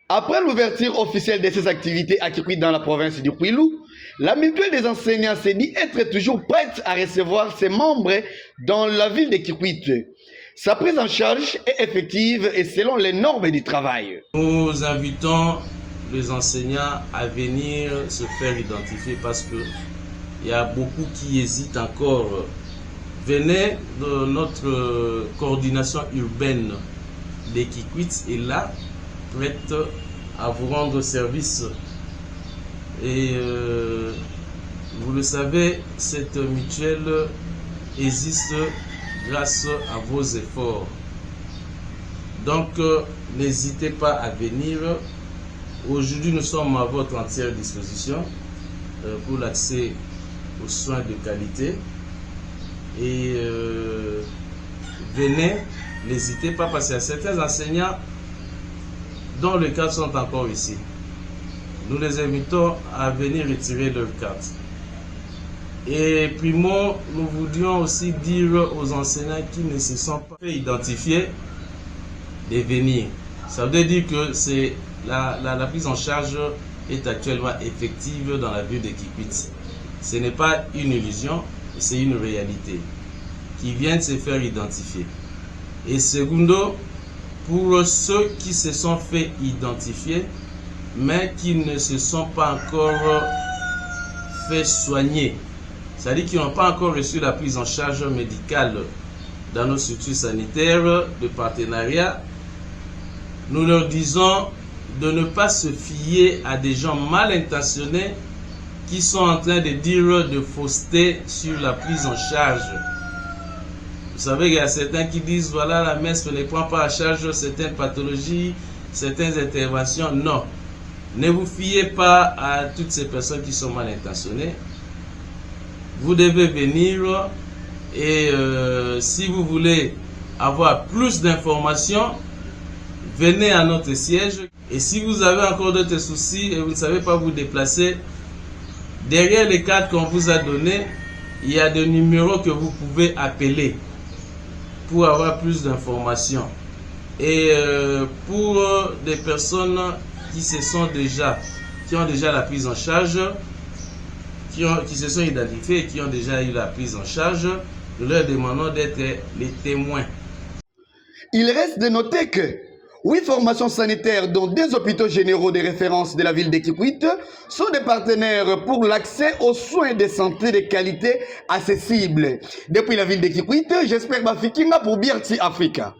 Après l'ouverture officielle de ses activités à Kikwit dans la province du Kwilu, la mutuelle des enseignants s'est dit être toujours prête à recevoir ses membres dans la ville de Kikwit. Sa prise en charge est effective et selon les normes du travail. Nous invitons les enseignants à venir se faire identifier parce que il y a beaucoup qui hésitent encore. Venez de notre coordination urbaine de Kikwit est là, prête à vous rendre service. Et vous le savez, cette mutuelle existe grâce à vos efforts. Donc, n'hésitez pas à venir. Aujourd'hui, nous sommes à votre entière disposition pour l'accès aux soins de qualité. Et venez, n'hésitez pas parce qu'il y a certains enseignants dont les cartes sont encore ici. Nous les invitons à venir retirer leurs cartes. Et puis nous voudrions aussi dire aux enseignants qui ne se sont pas fait identifier de venir. Ça veut dire que la prise en charge est actuellement effective dans la ville de Kikwit. Ce n'est pas une illusion, c'est une réalité qui vient de se faire identifier. Et secondo, pour ceux qui se sont fait identifier, mais qui ne se sont pas encore fait soigner, c'est-à-dire qui n'ont pas encore reçu la prise en charge médicale dans nos structures sanitaires de partenariat, nous leur disons de ne pas se fier à des gens mal intentionnés qui sont en train de dire de fausseté sur la prise en charge. Vous savez qu'il y a certains qui disent voilà, la messe ne prend pas en charge certaines pathologies, certaines interventions. Non. Ne vous fiez pas à toutes ces personnes qui sont mal intentionnées. Vous devez venir et si vous voulez avoir plus d'informations, venez à notre siège. Et si vous avez encore d'autres soucis et vous ne savez pas vous déplacer, derrière les cartes qu'on vous a données, il y a des numéros que vous pouvez appeler pour avoir plus d'informations. Et pour des personnes qui ont déjà la prise en charge, qui se sont identifiés et qui ont déjà eu la prise en charge, nous leur demandons d'être les témoins. Il reste de noter que 8 formations sanitaires, dont 2 hôpitaux généraux de référence de la ville de Kikwit, sont des partenaires pour l'accès aux soins de santé de qualité accessibles. Depuis la ville de Kikwit, j'espère Bafikinga pour Bierti Africa.